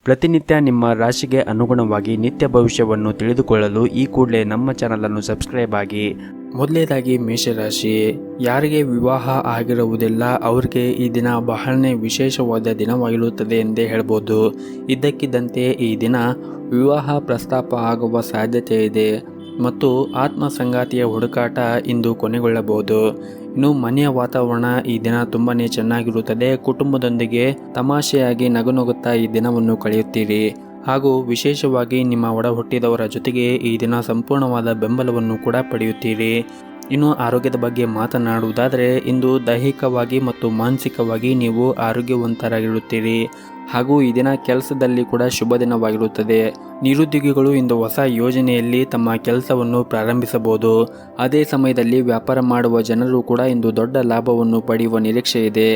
ಪ್ರತಿನಿತ್ಯ ನಿಮ್ಮ ರಾಶಿಗೆ ಅನುಗುಣವಾಗಿ ನಿತ್ಯ ಭವಿಷ್ಯವನ್ನು ತಿಳಿದುಕೊಳ್ಳಲು ಈ ಕೂಡಲೇ ನಮ್ಮ ಚಾನಲನ್ನು ಸಬ್ಸ್ಕ್ರೈಬ್ ಆಗಿ. ಮೊದಲನೇದಾಗಿ ಮೇಷರಾಶಿ, ಯಾರಿಗೆ ವಿವಾಹ ಆಗಿರುವುದಿಲ್ಲ ಅವರಿಗೆ ಈ ದಿನ ಬಹಳನೇ ವಿಶೇಷವಾದ ದಿನವಾಗಿರುತ್ತದೆ ಎಂದೇ ಹೇಳ್ಬೋದು. ಇದ್ದಕ್ಕಿದ್ದಂತೆ ಈ ದಿನ ವಿವಾಹ ಪ್ರಸ್ತಾಪ ಆಗುವ ಸಾಧ್ಯತೆ ಇದೆ ಮತ್ತು ಆತ್ಮ ಸಂಗಾತಿಯ ಹುಡುಕಾಟ ಇಂದು ಕೊನೆಗೊಳ್ಳಬಹುದು. ಇನ್ನು ಮನೆಯ ವಾತಾವರಣ ಈ ದಿನ ತುಂಬಾನೇ ಚೆನ್ನಾಗಿರುತ್ತದೆ. ಕುಟುಂಬದೊಂದಿಗೆ ತಮಾಷೆಯಾಗಿ ನಗುನಗುತ್ತಾ ಈ ದಿನವನ್ನು ಕಳೆಯುತ್ತೀರಿ ಹಾಗೂ ವಿಶೇಷವಾಗಿ ನಿಮ್ಮ ಒಡ ಹುಟ್ಟಿದವರ ಜೊತೆಗೆ ಈ ದಿನ ಸಂಪೂರ್ಣವಾದ ಬೆಂಬಲವನ್ನು ಕೂಡ ಪಡೆಯುತ್ತೀರಿ. ಇನ್ನು ಆರೋಗ್ಯದ ಬಗ್ಗೆ ಮಾತನಾಡುವುದಾದರೆ ಇಂದು ದೈಹಿಕವಾಗಿ ಮತ್ತು ಮಾನಸಿಕವಾಗಿ ನೀವು ಆರೋಗ್ಯವಂತರಾಗಿರುತ್ತೀರಿ ಹಾಗೂ ಈ ದಿನ ಕೆಲಸದಲ್ಲಿ ಕೂಡ ಶುಭ ದಿನವಾಗಿರುತ್ತದೆ. ನಿರುದ್ಯೋಗಿಗಳು ಇಂದು ಹೊಸ ಯೋಜನೆಯಲ್ಲಿ ತಮ್ಮ ಕೆಲಸವನ್ನು ಪ್ರಾರಂಭಿಸಬಹುದು. ಅದೇ ಸಮಯದಲ್ಲಿ ವ್ಯಾಪಾರ ಮಾಡುವ ಜನರು ಕೂಡ ಇಂದು ದೊಡ್ಡ ಲಾಭವನ್ನು ಪಡೆಯುವ ನಿರೀಕ್ಷೆ ಇದೆ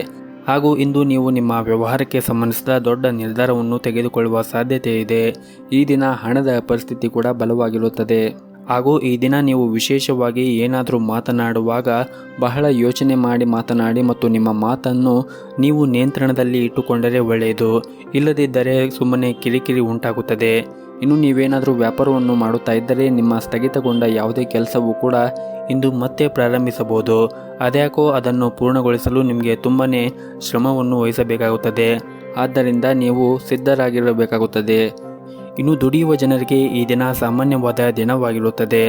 ಹಾಗೂ ಇಂದು ನೀವು ನಿಮ್ಮ ವ್ಯವಹಾರಕ್ಕೆ ಸಂಬಂಧಿಸಿದ ದೊಡ್ಡ ನಿರ್ಧಾರವನ್ನು ತೆಗೆದುಕೊಳ್ಳುವ ಸಾಧ್ಯತೆ ಇದೆ. ಈ ದಿನ ಹಣದ ಪರಿಸ್ಥಿತಿ ಕೂಡ ಬಲವಾಗಿರುತ್ತದೆ ಹಾಗೂ ಈ ದಿನ ನೀವು ವಿಶೇಷವಾಗಿ ಏನಾದರೂ ಮಾತನಾಡುವಾಗ ಬಹಳ ಯೋಚನೆ ಮಾಡಿ ಮಾತನಾಡಿ ಮತ್ತು ನಿಮ್ಮ ಮಾತನ್ನು ನೀವು ನಿಯಂತ್ರಣದಲ್ಲಿ ಇಟ್ಟುಕೊಂಡರೆ ಒಳ್ಳೆಯದು. ಇಲ್ಲದಿದ್ದರೆ ಸುಮ್ಮನೆ ಕಿರಿಕಿರಿ ಉಂಟಾಗುತ್ತದೆ. ಇನ್ನು ನೀವೇನಾದರೂ ವ್ಯಾಪಾರವನ್ನು ಮಾಡುತ್ತಾ ಇದ್ದರೆ ನಿಮ್ಮ ಸ್ಥಗಿತಗೊಂಡ ಯಾವುದೇ ಕೆಲಸವೂ ಕೂಡ ಇಂದು ಮತ್ತೆ ಪ್ರಾರಂಭಿಸಬಹುದು. ಅದ್ಯಾಕೋ ಅದನ್ನು ಪೂರ್ಣಗೊಳಿಸಲು ನಿಮಗೆ ತುಂಬಾ ಶ್ರಮವನ್ನು ವಹಿಸಬೇಕಾಗುತ್ತದೆ. ಆದ್ದರಿಂದ ನೀವು ಸಿದ್ಧರಾಗಿರಬೇಕಾಗುತ್ತದೆ. ಇನ್ನು ದುಡಿಯುವ ಜನರಿಗೆ ಈ ದಿನ ಸಾಮಾನ್ಯವಾದ ದಿನವಾಗಿರುತ್ತದೆ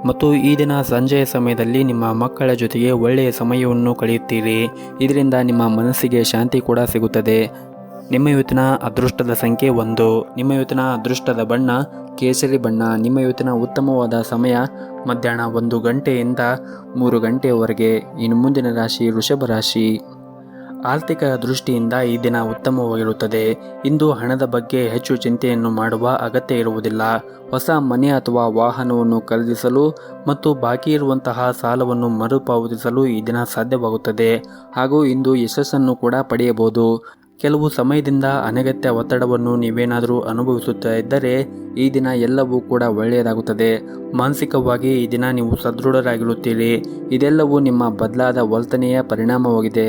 ಮತ್ತು ಈ ದಿನ ಸಂಜೆಯ ಸಮಯದಲ್ಲಿ ನಿಮ್ಮ ಮಕ್ಕಳ ಜೊತೆಗೆ ಒಳ್ಳೆಯ ಸಮಯವನ್ನು ಕಳೆಯುತ್ತೀರಿ. ಇದರಿಂದ ನಿಮ್ಮ ಮನಸ್ಸಿಗೆ ಶಾಂತಿ ಕೂಡ ಸಿಗುತ್ತದೆ. ನಿಮ್ಮ ಇವತ್ತಿನ ಅದೃಷ್ಟದ ಸಂಖ್ಯೆ 1. ನಿಮ್ಮ ಇವತ್ತಿನ ಅದೃಷ್ಟದ ಬಣ್ಣ ಕೇಸರಿ ಬಣ್ಣ. ನಿಮ್ಮ ಇವತ್ತಿನ ಉತ್ತಮವಾದ ಸಮಯ ಮಧ್ಯಾಹ್ನ 1 ಗಂಟೆಯಿಂದ 3 ಗಂಟೆಯವರೆಗೆ. ಇನ್ನು ಮುಂದಿನ ರಾಶಿ ವೃಷಭ ರಾಶಿ. ಆರ್ಥಿಕ ದೃಷ್ಟಿಯಿಂದ ಈ ದಿನ ಉತ್ತಮವಾಗಿರುತ್ತದೆ. ಇಂದು ಹಣದ ಬಗ್ಗೆ ಹೆಚ್ಚು ಚಿಂತೆಯನ್ನು ಮಾಡುವ ಅಗತ್ಯ ಇರುವುದಿಲ್ಲ. ಹೊಸ ಮನೆ ಅಥವಾ ವಾಹನವನ್ನು ಖರೀದಿಸಲು ಮತ್ತು ಬಾಕಿ ಇರುವಂತಹ ಸಾಲವನ್ನು ಮರುಪಾವತಿಸಲು ಈ ದಿನ ಸಾಧ್ಯವಾಗುತ್ತದೆ ಹಾಗೂ ಇಂದು ಯಶಸ್ಸನ್ನು ಕೂಡ ಪಡೆಯಬಹುದು. ಕೆಲವು ಸಮಯದಿಂದ ಅನಗತ್ಯ ಒತ್ತಡವನ್ನು ನೀವೇನಾದರೂ ಅನುಭವಿಸುತ್ತಾ ಇದ್ದರೆ ಈ ದಿನ ಎಲ್ಲವೂ ಕೂಡ ಒಳ್ಳೆಯದಾಗುತ್ತದೆ. ಮಾನಸಿಕವಾಗಿ ಈ ದಿನ ನೀವು ಸದೃಢರಾಗಿರುತ್ತೀರಿ. ಇದೆಲ್ಲವೂ ನಿಮ್ಮ ಬದಲಾದ ವರ್ತನೆಯ ಪರಿಣಾಮವಾಗಿದೆ.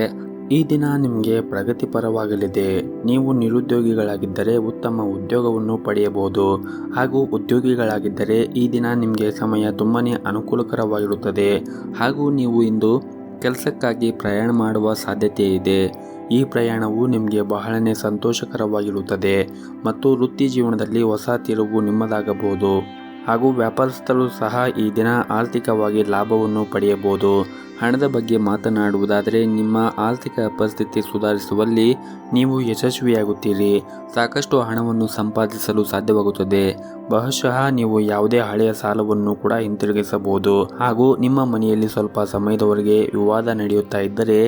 ಈ ದಿನ ನಿಮಗೆ ಪ್ರಗತಿಪರವಾಗಲಿದೆ. ನೀವು ನಿರುದ್ಯೋಗಿಗಳಾಗಿದ್ದರೆ ಉತ್ತಮ ಉದ್ಯೋಗವನ್ನು ಪಡೆಯಬಹುದು ಹಾಗೂ ಉದ್ಯೋಗಿಗಳಾಗಿದ್ದರೆ ಈ ದಿನ ನಿಮಗೆ ಸಮಯ ತುಂಬಾ ಅನುಕೂಲಕರವಾಗಿರುತ್ತದೆ ಹಾಗೂ ನೀವು ಇಂದು ಕೆಲಸಕ್ಕಾಗಿ ಪ್ರಯಾಣ ಮಾಡುವ ಸಾಧ್ಯತೆ ಇದೆ. ಈ ಪ್ರಯಾಣವು ನಿಮಗೆ ಬಹಳನೇ ಸಂತೋಷಕರವಾಗಿರುತ್ತದೆ ಮತ್ತು ವೃತ್ತಿ ಜೀವನದಲ್ಲಿ ಹೊಸ ತಿರುವು ನಿಮ್ಮದಾಗಬಹುದು ಹಾಗೂ ವ್ಯಾಪಾರಸ್ಥರು ಸಹ ಈ ದಿನ ಆರ್ಥಿಕವಾಗಿ ಲಾಭವನ್ನು ಪಡೆಯಬಹುದು. ಹಣದ ಬಗ್ಗೆ ಮಾತನಾಡುವುದಾದರೆ ನಿಮ್ಮ ಆರ್ಥಿಕ ಪರಿಸ್ಥಿತಿ ಸುಧಾರಿಸುವಲ್ಲಿ ನೀವು ಯಶಸ್ವಿಯಾಗುತ್ತೀರಿ. ಸಾಕಷ್ಟು ಹಣವನ್ನು ಸಂಪಾದಿಸಲು ಸಾಧ್ಯವಾಗುತ್ತದೆ. ಬಹುಶಃ ನೀವು ಯಾವುದೇ ಹಳೆಯ ಸಾಲವನ್ನು ಕೂಡ ಹಿಂತಿರುಗಿಸಬಹುದು ಹಾಗೂ ನಿಮ್ಮ ಮನೆಯಲ್ಲಿ ಸ್ವಲ್ಪ ಸಮಯದವರೆಗೆ ವಿವಾದ ನಡೆಯುತ್ತಾ ಇದ್ದರೆ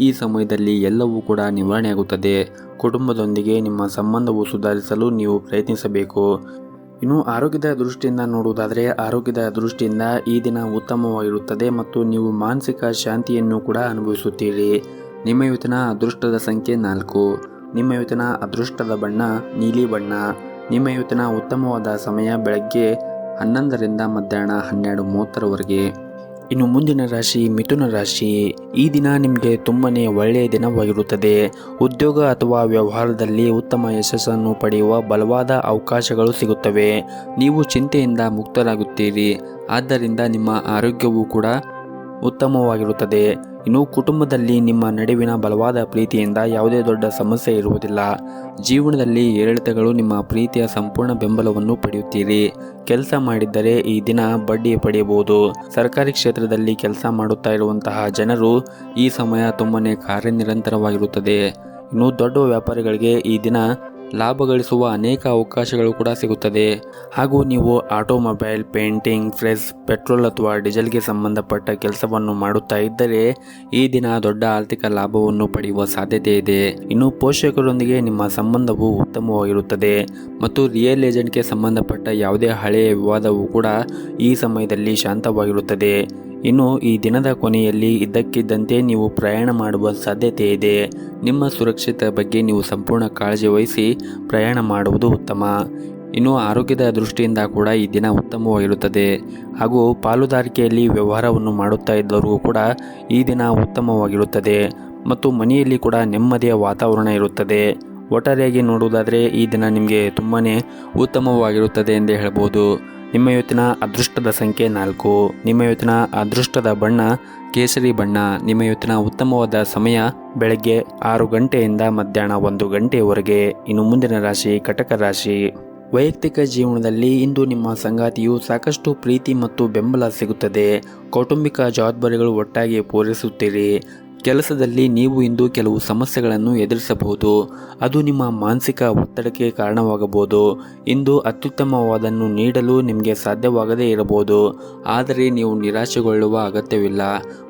ಈ ಸಮಯದಲ್ಲಿ ಎಲ್ಲವೂ ಕೂಡ ನಿವಾರಣೆಯಾಗುತ್ತದೆ. ಕುಟುಂಬದೊಂದಿಗೆ ನಿಮ್ಮ ಸಂಬಂಧವು ಸುಧಾರಿಸಲು ನೀವು ಪ್ರಯತ್ನಿಸಬೇಕು. ಇನ್ನು ಆರೋಗ್ಯದ ದೃಷ್ಟಿಯಿಂದ ನೋಡುವುದಾದರೆ ಆರೋಗ್ಯದ ದೃಷ್ಟಿಯಿಂದ ಈ ದಿನ ಉತ್ತಮವಾಗಿರುತ್ತದೆ ಮತ್ತು ನೀವು ಮಾನಸಿಕ ಶಾಂತಿಯನ್ನು ಕೂಡ ಅನುಭವಿಸುತ್ತೀರಿ. ನಿಮ್ಮ ಇವತ್ತಿನ ಅದೃಷ್ಟದ ಸಂಖ್ಯೆ 4. ನಿಮ್ಮ ಇವತ್ತಿನ ಅದೃಷ್ಟದ ಬಣ್ಣ ನೀಲಿ ಬಣ್ಣ. ನಿಮ್ಮ ಇವತ್ತಿನ ಉತ್ತಮವಾದ ಸಮಯ ಬೆಳಗ್ಗೆ 11ರಿಂದ ಮಧ್ಯಾಹ್ನ 12:30ರವರೆಗೆ. ಇನ್ನು ಮುಂದಿನ ರಾಶಿ ಮಿಥುನ ರಾಶಿ. ಈ ದಿನ ನಿಮಗೆ ತುಂಬನೇ ಒಳ್ಳೆಯ ದಿನವಾಗಿರುತ್ತದೆ. ಉದ್ಯೋಗ ಅಥವಾ ವ್ಯವಹಾರದಲ್ಲಿ ಉತ್ತಮ ಯಶಸ್ಸನ್ನು ಪಡೆಯುವ ಬಲವಾದ ಅವಕಾಶಗಳು ಸಿಗುತ್ತವೆ. ನೀವು ಚಿಂತೆಯಿಂದ ಮುಕ್ತರಾಗುತ್ತೀರಿ. ಆದ್ದರಿಂದ ನಿಮ್ಮ ಆರೋಗ್ಯವೂ ಕೂಡ ಉತ್ತಮವಾಗಿರುತ್ತದೆ. ಇನ್ನು ಕುಟುಂಬದಲ್ಲಿ ನಿಮ್ಮ ನಡುವಿನ ಬಲವಾದ ಪ್ರೀತಿಯಿಂದ ಯಾವುದೇ ದೊಡ್ಡ ಸಮಸ್ಯೆ ಇರುವುದಿಲ್ಲ. ಜೀವನದಲ್ಲಿ ಏರಿಳಿತಗಳು ನಿಮ್ಮ ಪ್ರೀತಿಯ ಸಂಪೂರ್ಣ ಬೆಂಬಲವನ್ನು ಪಡೆಯುತ್ತೀರಿ. ಕೆಲಸ ಮಾಡಿದ್ದರೆ ಈ ದಿನ ಬಡ್ಡಿ ಪಡೆಯಬಹುದು. ಸರ್ಕಾರಿ ಕ್ಷೇತ್ರದಲ್ಲಿ ಕೆಲಸ ಮಾಡುತ್ತಾ ಇರುವಂತಹ ಜನರು ಈ ಸಮಯ ತುಂಬನೇ ಕಾರ್ಯನಿರಂತರವಾಗಿರುತ್ತದೆ. ಇನ್ನು ದೊಡ್ಡ ವ್ಯಾಪಾರಿಗಳಿಗೆ ಈ ದಿನ ಲಾಭ ಗಳಿಸುವ ಅನೇಕ ಅವಕಾಶಗಳು ಕೂಡ ಸಿಗುತ್ತದೆ ಹಾಗೂ ನೀವು ಆಟೋಮೊಬೈಲ್, ಪೇಂಟಿಂಗ್, ಪ್ರೆಸ್, ಪೆಟ್ರೋಲ್ ಅಥವಾ ಡೀಸೆಲ್ಗೆ ಸಂಬಂಧಪಟ್ಟ ಕೆಲಸವನ್ನು ಮಾಡುತ್ತಾ ಇದ್ದರೆ ಈ ದಿನ ದೊಡ್ಡ ಆರ್ಥಿಕ ಲಾಭವನ್ನು ಪಡೆಯುವ ಸಾಧ್ಯತೆ ಇದೆ. ಇನ್ನು ಪೋಷಕರೊಂದಿಗೆ ನಿಮ್ಮ ಸಂಬಂಧವು ಉತ್ತಮವಾಗಿರುತ್ತದೆ ಮತ್ತು ರಿಯಲ್ ಏಜೆಂಟ್ಗೆ ಸಂಬಂಧಪಟ್ಟ ಯಾವುದೇ ಹಳೆಯ ವಿವಾದವೂ ಕೂಡ ಈ ಸಮಯದಲ್ಲಿ ಶಾಂತವಾಗಿರುತ್ತದೆ. ಇನ್ನು ಈ ದಿನದ ಕೊನೆಯಲ್ಲಿ ಇದ್ದಕ್ಕಿದ್ದಂತೆ ನೀವು ಪ್ರಯಾಣ ಮಾಡುವ ಸಾಧ್ಯತೆ ಇದೆ. ನಿಮ್ಮ ಸುರಕ್ಷತೆ ಬಗ್ಗೆ ನೀವು ಸಂಪೂರ್ಣ ಕಾಳಜಿ ವಹಿಸಿ ಪ್ರಯಾಣ ಮಾಡುವುದು ಉತ್ತಮ. ಇನ್ನು ಆರೋಗ್ಯದ ದೃಷ್ಟಿಯಿಂದ ಕೂಡ ಈ ದಿನ ಉತ್ತಮವಾಗಿರುತ್ತದೆ ಹಾಗೂ ಪಾಲುದಾರಿಕೆಯಲ್ಲಿ ವ್ಯವಹಾರವನ್ನು ಮಾಡುತ್ತಾ ಇದ್ದವರಿಗೂ ಕೂಡ ಈ ದಿನ ಉತ್ತಮವಾಗಿರುತ್ತದೆ ಮತ್ತು ಮನೆಯಲ್ಲಿ ಕೂಡ ನೆಮ್ಮದಿಯ ವಾತಾವರಣ ಇರುತ್ತದೆ. ಒಟ್ಟಾರೆಯಾಗಿ ನೋಡುವುದಾದರೆ ಈ ದಿನ ನಿಮಗೆ ತುಂಬಾ ಉತ್ತಮವಾಗಿರುತ್ತದೆ ಎಂದೇ ಹೇಳ್ಬೋದು. ನಿಮ್ಮ ಇವತ್ತಿನ ಅದೃಷ್ಟದ ಸಂಖ್ಯೆ 4. ನಿಮ್ಮ ಇವತ್ತಿನ ಅದೃಷ್ಟದ ಬಣ್ಣ ಕೇಸರಿ ಬಣ್ಣ. ನಿಮ್ಮ ಇವತ್ತಿನ ಉತ್ತಮವಾದ ಸಮಯ ಬೆಳಗ್ಗೆ 6 ಗಂಟೆಯಿಂದ ಮಧ್ಯಾಹ್ನ 1 ಗಂಟೆಯವರೆಗೆ. ಇನ್ನು ಮುಂದಿನ ರಾಶಿ ಕಟಕ ರಾಶಿ. ವೈಯಕ್ತಿಕ ಜೀವನದಲ್ಲಿ ಇಂದು ನಿಮ್ಮ ಸಂಗಾತಿಯು ಸಾಕಷ್ಟು ಪ್ರೀತಿ ಮತ್ತು ಬೆಂಬಲ ಸಿಗುತ್ತದೆ. ಕೌಟುಂಬಿಕ ಜವಾಬ್ದಾರಿಗಳು ಒಟ್ಟಾಗಿ ಪೂರೈಸುತ್ತೀರಿ. ಕೆಲಸದಲ್ಲಿ ನೀವು ಇಂದು ಕೆಲವು ಸಮಸ್ಯೆಗಳನ್ನು ಎದುರಿಸಬಹುದು. ಅದು ನಿಮ್ಮ ಮಾನಸಿಕ ಒತ್ತಡಕ್ಕೆ ಕಾರಣವಾಗಬಹುದು. ಇಂದು ಅತ್ಯುತ್ತಮವಾದನ್ನು ನೀಡಲು ನಿಮಗೆ ಸಾಧ್ಯವಾಗದೇ ಇರಬಹುದು, ಆದರೆ ನೀವು ನಿರಾಶೆಗೊಳ್ಳುವ ಅಗತ್ಯವಿಲ್ಲ.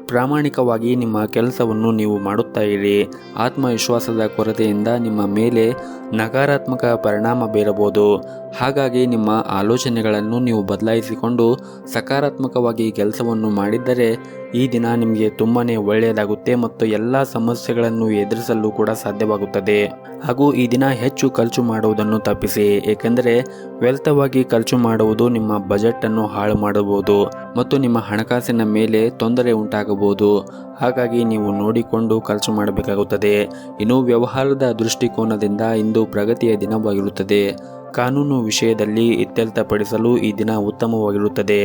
ಪ್ರಾಮಾಣಿಕವಾಗಿ ನಿಮ್ಮ ಕೆಲಸವನ್ನು ನೀವು ಮಾಡುತ್ತಾ ಇರಿ. ಆತ್ಮವಿಶ್ವಾಸದ ಕೊರತೆಯಿಂದ ನಿಮ್ಮ ಮೇಲೆ ನಕಾರಾತ್ಮಕ ಪರಿಣಾಮ ಬೀರಬಹುದು. ಹಾಗಾಗಿ ನಿಮ್ಮ ಆಲೋಚನೆಗಳನ್ನು ನೀವು ಬದಲಾಯಿಸಿಕೊಂಡು ಸಕಾರಾತ್ಮಕವಾಗಿ ಕೆಲಸವನ್ನು ಮಾಡಿದ್ದರೆ ಈ ದಿನ ನಿಮಗೆ ತುಂಬಾ ಒಳ್ಳೆಯದಾಗುತ್ತೆ ಮತ್ತು ಎಲ್ಲ ಸಮಸ್ಯೆಗಳನ್ನು ಎದುರಿಸಲು ಕೂಡ ಸಾಧ್ಯವಾಗುತ್ತದೆ. ಹಾಗೂ ಈ ದಿನ ಹೆಚ್ಚು ಖರ್ಚು ಮಾಡುವುದನ್ನು ತಪ್ಪಿಸಿ, ಏಕೆಂದರೆ ವ್ಯರ್ಥವಾಗಿ ಖರ್ಚು ಮಾಡುವುದು ನಿಮ್ಮ ಬಜೆಟನ್ನು ಹಾಳು ಮಾಡಬಹುದು ಮತ್ತು ನಿಮ್ಮ ಹಣಕಾಸಿನ ಮೇಲೆ ತೊಂದರೆ ಉಂಟಾಗಬಹುದು. ಹಾಗಾಗಿ ನೀವು ನೋಡಿಕೊಂಡು ಖರ್ಚು ಮಾಡಬೇಕಾಗುತ್ತದೆ. ಇನ್ನು ವ್ಯವಹಾರದ ದೃಷ್ಟಿಕೋನದಿಂದ ಇಂದು ಪ್ರಗತಿಯ ದಿನವಾಗಿರುತ್ತದೆ. ಕಾನೂನು ವಿಷಯದಲ್ಲಿ ಇತ್ಯರ್ಥಪಡಿಸಲು ಈ ದಿನ ಉತ್ತಮವಾಗಿರುತ್ತದೆ.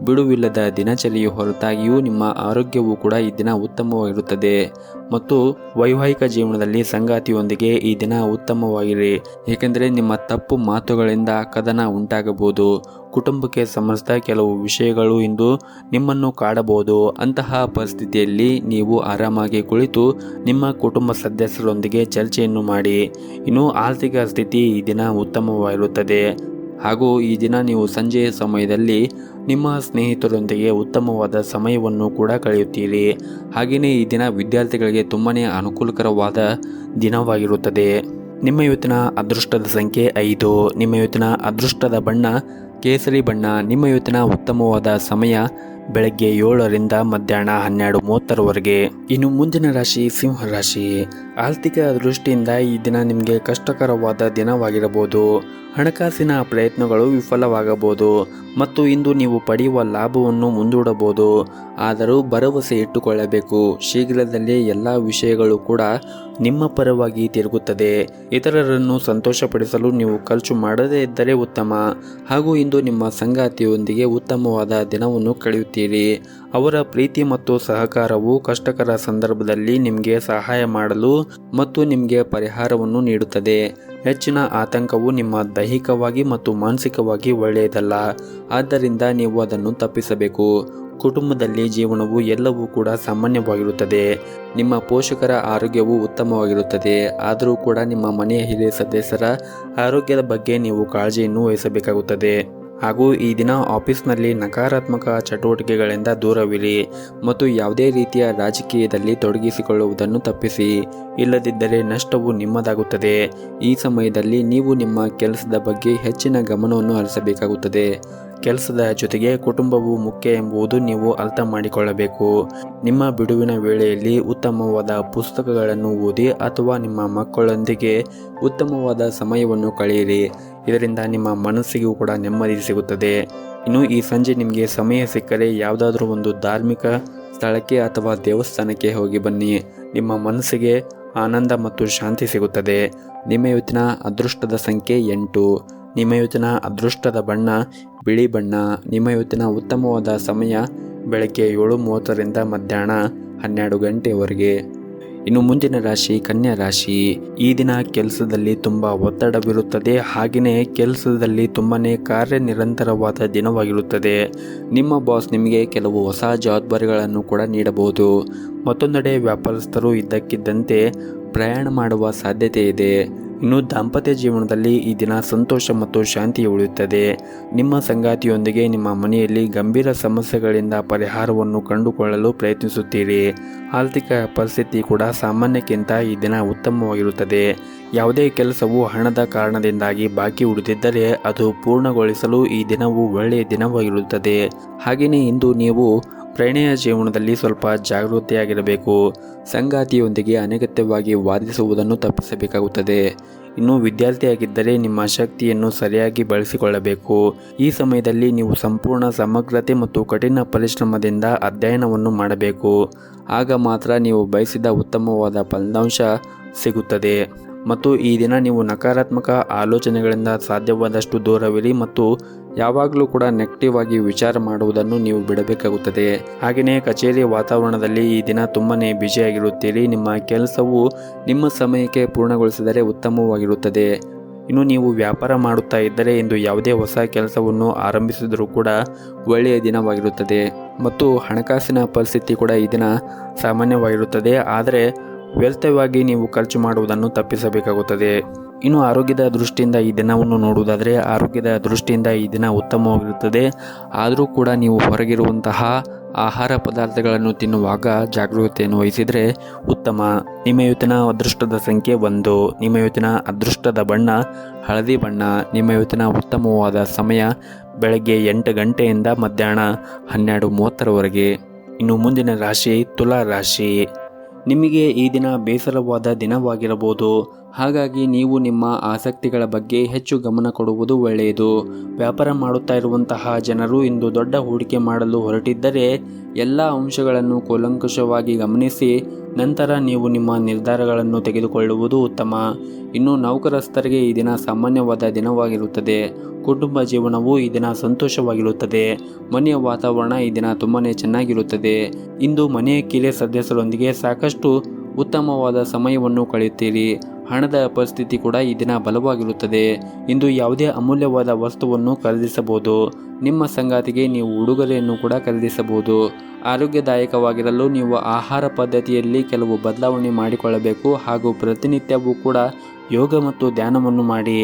ಬಿಡುವಿಲ್ಲದ ದಿನಚರಿಯ ಹೊರತಾಗಿಯೂ ನಿಮ್ಮ ಆರೋಗ್ಯವು ಕೂಡ ಈ ದಿನ ಉತ್ತಮವಾಗಿರುತ್ತದೆ ಮತ್ತು ವೈವಾಹಿಕ ಜೀವನದಲ್ಲಿ ಸಂಗಾತಿಯೊಂದಿಗೆ ಈ ದಿನ ಉತ್ತಮವಾಗಿರಿ, ಏಕೆಂದರೆ ನಿಮ್ಮ ತಪ್ಪು ಮಾತುಗಳಿಂದ ಕದನ ಉಂಟಾಗಬಹುದು. ಕುಟುಂಬಕ್ಕೆ ಸಂಬಂಧಿಸಿದ ಕೆಲವು ವಿಷಯಗಳು ಇಂದು ನಿಮ್ಮನ್ನು ಕಾಡಬಹುದು. ಅಂತಹ ಪರಿಸ್ಥಿತಿಯಲ್ಲಿ ನೀವು ಆರಾಮಾಗಿ ಕುಳಿತು ನಿಮ್ಮ ಕುಟುಂಬ ಸದಸ್ಯರೊಂದಿಗೆ ಚರ್ಚೆಯನ್ನು ಮಾಡಿ. ಇನ್ನು ಆರ್ಥಿಕ ಸ್ಥಿತಿ ಈ ದಿನ ಉತ್ತಮವಾಗಿರುತ್ತದೆ ಹಾಗೂ ಈ ದಿನ ನೀವು ಸಂಜೆಯ ಸಮಯದಲ್ಲಿ ನಿಮ್ಮ ಸ್ನೇಹಿತರೊಂದಿಗೆ ಉತ್ತಮವಾದ ಸಮಯವನ್ನು ಕೂಡ ಕಳೆಯುತ್ತೀರಿ. ಹಾಗೆಯೇ ಈ ದಿನ ವಿದ್ಯಾರ್ಥಿಗಳಿಗೆ ತುಂಬಾ ಅನುಕೂಲಕರವಾದ ದಿನವಾಗಿರುತ್ತದೆ. ನಿಮ್ಮ ಇವತ್ತಿನ ಅದೃಷ್ಟದ ಸಂಖ್ಯೆ 5. ನಿಮ್ಮ ಇವತ್ತಿನ ಅದೃಷ್ಟದ ಬಣ್ಣ ಕೇಸರಿ ಬಣ್ಣ. ನಿಮ್ಮ ಇವತ್ತಿನ ಉತ್ತಮವಾದ ಸಮಯ ಬೆಳಗ್ಗೆ 7ರಿಂದ ಮಧ್ಯಾಹ್ನ 12:30ರವರೆಗೆ. ಇನ್ನು ಮುಂದಿನ ರಾಶಿ ಸಿಂಹ ರಾಶಿ. ಆರ್ಥಿಕ ದೃಷ್ಟಿಯಿಂದ ಈ ದಿನ ನಿಮಗೆ ಕಷ್ಟಕರವಾದ ದಿನವಾಗಿರಬಹುದು. ಹಣಕಾಸಿನ ಪ್ರಯತ್ನಗಳು ವಿಫಲವಾಗಬಹುದು ಮತ್ತು ಇಂದು ನೀವು ಪಡೆಯುವ ಲಾಭವನ್ನು ಮುಂದೂಡಬಹುದು. ಆದರೂ ಭರವಸೆ ಇಟ್ಟುಕೊಳ್ಳಬೇಕು. ಶೀಘ್ರದಲ್ಲೇ ಎಲ್ಲ ವಿಷಯಗಳು ಕೂಡ ನಿಮ್ಮ ಪರವಾಗಿ ತಿರುಗುತ್ತದೆ. ಇತರರನ್ನು ಸಂತೋಷಪಡಿಸಲು ನೀವು ಖರ್ಚು ಮಾಡದೇ ಇದ್ದರೆ ಉತ್ತಮ. ಹಾಗೂ ಇಂದು ನಿಮ್ಮ ಸಂಗಾತಿಯೊಂದಿಗೆ ಉತ್ತಮವಾದ ದಿನವನ್ನು ಕಳೆಯುತ್ತೀರಿ. ಅವರ ಪ್ರೀತಿ ಮತ್ತು ಸಹಕಾರವು ಕಷ್ಟಕರ ಸಂದರ್ಭದಲ್ಲಿ ನಿಮಗೆ ಸಹಾಯ ಮಾಡಲು ಮತ್ತು ನಿಮಗೆ ಪರಿಹಾರವನ್ನು ನೀಡುತ್ತದೆ. ಹೆಚ್ಚಿನ ಆತಂಕವು ನಿಮ್ಮ ದೈಹಿಕವಾಗಿ ಮತ್ತು ಮಾನಸಿಕವಾಗಿ ಒಳ್ಳೆಯದಲ್ಲ, ಆದ್ದರಿಂದ ನೀವು ಅದನ್ನು ತಪ್ಪಿಸಬೇಕು. ಕುಟುಂಬದಲ್ಲಿ ಜೀವನವು ಎಲ್ಲವೂ ಕೂಡ ಸಾಮಾನ್ಯವಾಗಿರುತ್ತದೆ. ನಿಮ್ಮ ಪೋಷಕರ ಆರೋಗ್ಯವು ಉತ್ತಮವಾಗಿರುತ್ತದೆ, ಆದರೂ ಕೂಡ ನಿಮ್ಮ ಮನೆಯ ಹಿರಿಯ ಸದಸ್ಯರ ಆರೋಗ್ಯದ ಬಗ್ಗೆ ನೀವು ಕಾಳಜಿಯನ್ನು ವಹಿಸಬೇಕಾಗುತ್ತದೆ. ಹಾಗೂ ಈ ದಿನ ಆಫೀಸ್ನಲ್ಲಿ ನಕಾರಾತ್ಮಕ ಚಟುವಟಿಕೆಗಳಿಂದ ದೂರವಿರಿ ಮತ್ತು ಯಾವುದೇ ರೀತಿಯ ರಾಜಕೀಯದಲ್ಲಿ ತೊಡಗಿಸಿಕೊಳ್ಳುವುದನ್ನು ತಪ್ಪಿಸಿ, ಇಲ್ಲದಿದ್ದರೆ ನಷ್ಟವು ನಿಮ್ಮದಾಗುತ್ತದೆ. ಈ ಸಮಯದಲ್ಲಿ ನೀವು ನಿಮ್ಮ ಕೆಲಸದ ಬಗ್ಗೆ ಹೆಚ್ಚಿನ ಗಮನವನ್ನು ಹರಿಸಬೇಕಾಗುತ್ತದೆ. ಕೆಲಸದ ಜೊತೆಗೆ ಕುಟುಂಬವು ಮುಖ್ಯ ಎಂಬುದು ನೀವು ಅರ್ಥ ಮಾಡಿಕೊಳ್ಳಬೇಕು. ನಿಮ್ಮ ಬಿಡುವಿನ ವೇಳೆಯಲ್ಲಿ ಉತ್ತಮವಾದ ಪುಸ್ತಕಗಳನ್ನು ಓದಿ ಅಥವಾ ನಿಮ್ಮ ಮಕ್ಕಳೊಂದಿಗೆ ಉತ್ತಮವಾದ ಸಮಯವನ್ನು ಕಳೆಯಿರಿ. ಇದರಿಂದ ನಿಮ್ಮ ಮನಸ್ಸಿಗೂ ಕೂಡ ನೆಮ್ಮದಿ ಸಿಗುತ್ತದೆ. ಇನ್ನು ಈ ಸಂಜೆ ನಿಮಗೆ ಸಮಯ ಸಿಕ್ಕರೆ ಯಾವುದಾದ್ರೂ ಒಂದು ಧಾರ್ಮಿಕ ಸ್ಥಳಕ್ಕೆ ಅಥವಾ ದೇವಸ್ಥಾನಕ್ಕೆ ಹೋಗಿ ಬನ್ನಿ. ನಿಮ್ಮ ಮನಸ್ಸಿಗೆ ಆನಂದ ಮತ್ತು ಶಾಂತಿ ಸಿಗುತ್ತದೆ. ನಿಮ್ಮ ಇವತ್ತಿನ ಅದೃಷ್ಟದ ಸಂಖ್ಯೆ 8. ನಿಮ್ಮ ಇವತ್ತಿನ ಅದೃಷ್ಟದ ಬಣ್ಣ ಬಿಳಿ ಬಣ್ಣ. ನಿಮ್ಮ ಇವತ್ತಿನ ಉತ್ತಮವಾದ ಸಮಯ ಬೆಳಗ್ಗೆ 7:30ರಿಂದ ಮಧ್ಯಾಹ್ನ 12 ಗಂಟೆಯವರೆಗೆ. ಇನ್ನು ಮುಂದಿನ ರಾಶಿ ಕನ್ಯಾ ರಾಶಿ. ಈ ದಿನ ಕೆಲಸದಲ್ಲಿ ತುಂಬ ಒತ್ತಡವಿರುತ್ತದೆ. ಹಾಗೆಯೇ ಕೆಲಸದಲ್ಲಿ ತುಂಬಾ ಕಾರ್ಯನಿರಂತರವಾದ ದಿನವಾಗಿರುತ್ತದೆ. ನಿಮ್ಮ ಬಾಸ್ ನಿಮಗೆ ಕೆಲವು ಹೊಸ ಜವಾಬ್ದಾರಿಗಳನ್ನು ಕೂಡ ನೀಡಬಹುದು. ಮತ್ತೊಂದೆಡೆ ವ್ಯಾಪಾರಸ್ಥರು ಇದ್ದಕ್ಕಿದ್ದಂತೆ ಪ್ರಯಾಣ ಮಾಡುವ ಸಾಧ್ಯತೆ ಇದೆ. ಇನ್ನು ದಾಂಪತ್ಯ ಜೀವನದಲ್ಲಿ ಈ ದಿನ ಸಂತೋಷ ಮತ್ತು ಶಾಂತಿ ಉಳಿಯುತ್ತದೆ. ನಿಮ್ಮ ಸಂಗಾತಿಯೊಂದಿಗೆ ನಿಮ್ಮ ಮನೆಯಲ್ಲಿ ಗಂಭೀರ ಸಮಸ್ಯೆಗಳಿಂದ ಪರಿಹಾರವನ್ನು ಕಂಡುಕೊಳ್ಳಲು ಪ್ರಯತ್ನಿಸುತ್ತೀರಿ. ಆರ್ಥಿಕ ಪರಿಸ್ಥಿತಿ ಕೂಡ ಸಾಮಾನ್ಯಕ್ಕಿಂತ ಈ ದಿನ ಉತ್ತಮವಾಗಿರುತ್ತದೆ. ಯಾವುದೇ ಕೆಲಸವು ಹಣದ ಕಾರಣದಿಂದಾಗಿ ಬಾಕಿ ಉಳಿದಿದ್ದರೆ ಅದು ಪೂರ್ಣಗೊಳಿಸಲು ಈ ದಿನವು ಒಳ್ಳೆಯ ದಿನವಾಗಿರುತ್ತದೆ. ಹಾಗೆಯೇ ಇಂದು ನೀವು ಪ್ರಣಯ ಜೀವನದಲ್ಲಿ ಸ್ವಲ್ಪ ಜಾಗೃತಿಯಾಗಿರಬೇಕು. ಸಂಗಾತಿಯೊಂದಿಗೆ ಅನಗತ್ಯವಾಗಿ ವಾದಿಸುವುದನ್ನು ತಪ್ಪಿಸಬೇಕಾಗುತ್ತದೆ. ಇನ್ನು ವಿದ್ಯಾರ್ಥಿಯಾಗಿದ್ದರೆ ನಿಮ್ಮ ಶಕ್ತಿಯನ್ನು ಸರಿಯಾಗಿ ಬಳಸಿಕೊಳ್ಳಬೇಕು. ಈ ಸಮಯದಲ್ಲಿ ನೀವು ಸಂಪೂರ್ಣ ಸಮಗ್ರತೆ ಮತ್ತು ಕಠಿಣ ಪರಿಶ್ರಮದಿಂದ ಅಧ್ಯಯನವನ್ನು ಮಾಡಬೇಕು. ಆಗ ಮಾತ್ರ ನೀವು ಬಯಸಿದ ಉತ್ತಮವಾದ ಫಲಿತಾಂಶ ಸಿಗುತ್ತದೆ. ಮತ್ತು ಈ ದಿನ ನೀವು ನಕಾರಾತ್ಮಕ ಆಲೋಚನೆಗಳಿಂದ ಸಾಧ್ಯವಾದಷ್ಟು ದೂರವಿರಿ ಮತ್ತು ಯಾವಾಗಲೂ ಕೂಡ ನೆಗೆಟಿವ್ ಆಗಿ ವಿಚಾರ ಮಾಡುವುದನ್ನು ನೀವು ಬಿಡಬೇಕಾಗುತ್ತದೆ. ಹಾಗೆಯೇ ಕಚೇರಿ ವಾತಾವರಣದಲ್ಲಿ ಈ ದಿನ ತುಂಬನೇ ಬ್ಯುಸಿಯಾಗಿರುತ್ತೀರಿ. ನಿಮ್ಮ ಕೆಲಸವು ನಿಮ್ಮ ಸಮಯಕ್ಕೆ ಪೂರ್ಣಗೊಳಿಸಿದರೆ ಉತ್ತಮವಾಗಿರುತ್ತದೆ. ಇನ್ನು ನೀವು ವ್ಯಾಪಾರ ಮಾಡುತ್ತಾ ಇದ್ದರೆ ಇಂದು ಯಾವುದೇ ಹೊಸ ಕೆಲಸವನ್ನು ಆರಂಭಿಸಿದರೂ ಕೂಡ ಒಳ್ಳೆಯ ದಿನವಾಗಿರುತ್ತದೆ ಮತ್ತು ಹಣಕಾಸಿನ ಪರಿಸ್ಥಿತಿ ಕೂಡ ಈ ದಿನ ಸಾಮಾನ್ಯವಾಗಿರುತ್ತದೆ. ಆದರೆ ವ್ಯರ್ಥವಾಗಿ ನೀವು ಖರ್ಚು ಮಾಡುವುದನ್ನು ತಪ್ಪಿಸಬೇಕಾಗುತ್ತದೆ. ಇನ್ನು ಆರೋಗ್ಯದ ದೃಷ್ಟಿಯಿಂದ ಈ ದಿನವನ್ನು ನೋಡುವುದಾದರೆ ಆರೋಗ್ಯದ ದೃಷ್ಟಿಯಿಂದ ಈ ದಿನ ಉತ್ತಮವಾಗಿರುತ್ತದೆ. ಆದರೂ ಕೂಡ ನೀವು ಹೊರಗಿರುವಂತಹ ಆಹಾರ ಪದಾರ್ಥಗಳನ್ನು ತಿನ್ನುವಾಗ ಜಾಗರೂಕತೆಯನ್ನು ವಹಿಸಿದರೆ ಉತ್ತಮ. ನಿಮ್ಮ ಇವತ್ತಿನ ಅದೃಷ್ಟದ ಸಂಖ್ಯೆ 1. ನಿಮ್ಮ ಇವತ್ತಿನ ಅದೃಷ್ಟದ ಬಣ್ಣ ಹಳದಿ ಬಣ್ಣ. ನಿಮ್ಮ ಇವತ್ತಿನ ಉತ್ತಮವಾದ ಸಮಯ ಬೆಳಗ್ಗೆ 8 ಗಂಟೆಯಿಂದ ಮಧ್ಯಾಹ್ನ 12:30ರವರೆಗೆ. ಇನ್ನು ಮುಂದಿನ ರಾಶಿ ತುಲಾ ರಾಶಿ. ನಿಮಗೆ ಈ ದಿನ ಬೇಸರವಾದ ದಿನವಾಗಿರಬಹುದು. ಹಾಗಾಗಿ ನೀವು ನಿಮ್ಮ ಆಸಕ್ತಿಗಳ ಬಗ್ಗೆ ಹೆಚ್ಚು ಗಮನ ಕೊಡುವುದು ಒಳ್ಳೆಯದು. ವ್ಯಾಪಾರ ಮಾಡುತ್ತಾ ಇರುವಂತಹ ಜನರು ಇಂದು ದೊಡ್ಡ ಹೂಡಿಕೆ ಮಾಡಲು ಹೊರಟಿದ್ದರೆ ಎಲ್ಲ ಅಂಶಗಳನ್ನು ಕೂಲಂಕಷವಾಗಿ ಗಮನಿಸಿ ನಂತರ ನೀವು ನಿಮ್ಮ ನಿರ್ಧಾರಗಳನ್ನು ತೆಗೆದುಕೊಳ್ಳುವುದು ಉತ್ತಮ. ಇನ್ನು ನೌಕರಸ್ಥರಿಗೆ ಈ ದಿನ ಸಾಮಾನ್ಯವಾದ ದಿನವಾಗಿರುತ್ತದೆ. ಕುಟುಂಬ ಜೀವನವು ಈ ದಿನ ಸಂತೋಷವಾಗಿರುತ್ತದೆ. ಮನೆಯ ವಾತಾವರಣ ಈ ದಿನ ತುಂಬನೇ ಚೆನ್ನಾಗಿರುತ್ತದೆ. ಇಂದು ಮನೆಯ ಕಿರಿಯ ಸದಸ್ಯರೊಂದಿಗೆ ಸಾಕಷ್ಟು ಉತ್ತಮವಾದ ಸಮಯವನ್ನು ಕಳೆಯುತ್ತೀರಿ. ಹಣದ ಪರಿಸ್ಥಿತಿ ಕೂಡ ಈ ದಿನ ಬಲವಾಗಿರುತ್ತದೆ. ಇಂದು ಯಾವುದೇ ಅಮೂಲ್ಯವಾದ ವಸ್ತುವನ್ನು ಖರೀದಿಸಬಹುದು. ನಿಮ್ಮ ಸಂಗಾತಿಗೆ ನೀವು ಉಡುಗೊರೆಯನ್ನು ಕೂಡ ಖರೀದಿಸಬಹುದು. ಆರೋಗ್ಯದಾಯಕವಾಗಿರಲು ನೀವು ಆಹಾರ ಪದ್ಧತಿಯಲ್ಲಿ ಕೆಲವು ಬದಲಾವಣೆ ಮಾಡಿಕೊಳ್ಳಬೇಕು ಹಾಗೂ ಪ್ರತಿನಿತ್ಯವೂ ಕೂಡ ಯೋಗ ಮತ್ತು ಧ್ಯಾನವನ್ನು ಮಾಡಿ.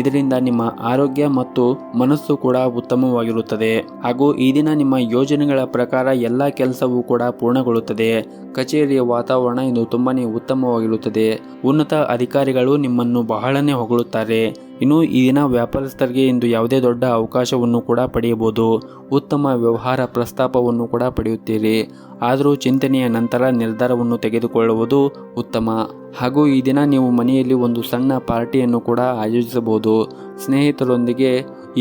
ಇದರಿಂದ ನಿಮ್ಮ ಆರೋಗ್ಯ ಮತ್ತು ಮನಸ್ಸು ಕೂಡ ಉತ್ತಮವಾಗಿರುತ್ತದೆ ಹಾಗೂ ಈ ದಿನ ನಿಮ್ಮ ಯೋಜನೆಗಳ ಪ್ರಕಾರ ಎಲ್ಲ ಕೆಲಸವೂ ಕೂಡ ಪೂರ್ಣಗೊಳ್ಳುತ್ತದೆ. ಕಚೇರಿಯ ವಾತಾವರಣ ಇಂದು ತುಂಬಾನೇ ಉತ್ತಮವಾಗಿರುತ್ತದೆ. ಉನ್ನತ ಅಧಿಕಾರಿಗಳು ನಿಮ್ಮನ್ನು ಬಹಳನೇ ಹೊಗಳುತ್ತಾರೆ. ಇನ್ನು ಈ ದಿನ ವ್ಯಾಪಾರಸ್ಥರಿಗೆ ಇಂದು ಯಾವುದೇ ದೊಡ್ಡ ಅವಕಾಶವನ್ನು ಕೂಡ ಪಡೆಯಬಹುದು. ಉತ್ತಮ ವ್ಯವಹಾರ ಪ್ರಸ್ತಾಪವನ್ನು ಕೂಡ ಪಡೆಯುತ್ತೀರಿ. ಆದರೂ ಚಿಂತನೆಯ ನಂತರ ನಿರ್ಧಾರವನ್ನು ತೆಗೆದುಕೊಳ್ಳುವುದು ಉತ್ತಮ. ಹಾಗೂ ಈ ದಿನ ನೀವು ಮನೆಯಲ್ಲಿ ಒಂದು ಸಣ್ಣ ಪಾರ್ಟಿಯನ್ನು ಕೂಡ ಆಯೋಜಿಸಬಹುದು. ಸ್ನೇಹಿತರೊಂದಿಗೆ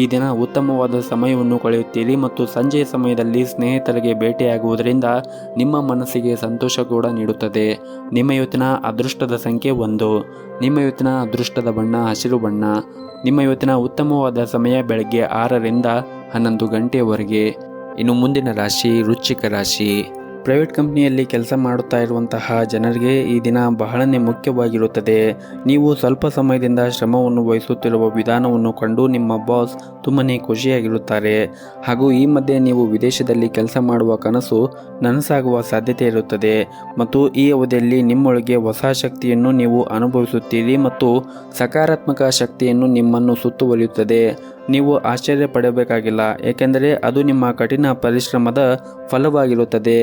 ಈ ದಿನ ಉತ್ತಮವಾದ ಸಮಯವನ್ನು ಕಳೆಯುತ್ತೀರಿ ಮತ್ತು ಸಂಜೆಯ ಸಮಯದಲ್ಲಿ ಸ್ನೇಹಿತರಿಗೆ ಭೇಟಿಯಾಗುವುದರಿಂದ ನಿಮ್ಮ ಮನಸ್ಸಿಗೆ ಸಂತೋಷ ಕೂಡ ನೀಡುತ್ತದೆ. ನಿಮ್ಮ ಇವತ್ತಿನ ಅದೃಷ್ಟದ ಸಂಖ್ಯೆ 1. ನಿಮ್ಮ ಇವತ್ತಿನ ಅದೃಷ್ಟದ ಬಣ್ಣ ಹಸಿರು ಬಣ್ಣ. ನಿಮ್ಮ ಇವತ್ತಿನ ಉತ್ತಮವಾದ ಸಮಯ ಬೆಳಗ್ಗೆ 6ರಿಂದ 11 ಗಂಟೆಯವರೆಗೆ. ಇನ್ನು ಮುಂದಿನ ರಾಶಿ ವೃಶ್ಚಿಕ ರಾಶಿ. ಪ್ರೈವೇಟ್ ಕಂಪ್ನಿಯಲ್ಲಿ ಕೆಲಸ ಮಾಡುತ್ತಾ ಇರುವಂತಹ ಜನರಿಗೆ ಈ ದಿನ ಬಹಳನೇ ಮುಖ್ಯವಾಗಿರುತ್ತದೆ. ನೀವು ಸ್ವಲ್ಪ ಸಮಯದಿಂದ ಶ್ರಮವನ್ನು ವಹಿಸುತ್ತಿರುವ ವಿಧಾನವನ್ನು ಕಂಡು ನಿಮ್ಮ ಬಾಸ್ ತುಂಬನೇ ಖುಷಿಯಾಗಿರುತ್ತಾರೆ. ಹಾಗೂ ಈ ಮಧ್ಯೆ ನೀವು ವಿದೇಶದಲ್ಲಿ ಕೆಲಸ ಮಾಡುವ ಕನಸು ನನಸಾಗುವ ಸಾಧ್ಯತೆ ಇರುತ್ತದೆ ಮತ್ತು ಈ ಅವಧಿಯಲ್ಲಿ ನಿಮ್ಮೊಳಗೆ ಹೊಸ ಶಕ್ತಿಯನ್ನು ನೀವು ಅನುಭವಿಸುತ್ತೀರಿ ಮತ್ತು ಸಕಾರಾತ್ಮಕ ಶಕ್ತಿಯನ್ನು ನಿಮ್ಮನ್ನು ಸುತ್ತುವರಿಯುತ್ತದೆ. ನೀವು ಆಶ್ಚರ್ಯ ಪಡಬೇಕಾಗಿಲ್ಲ, ಏಕೆಂದರೆ ಅದು ನಿಮ್ಮ ಕಠಿಣ ಪರಿಶ್ರಮದ ಫಲವಾಗಿರುತ್ತದೆ.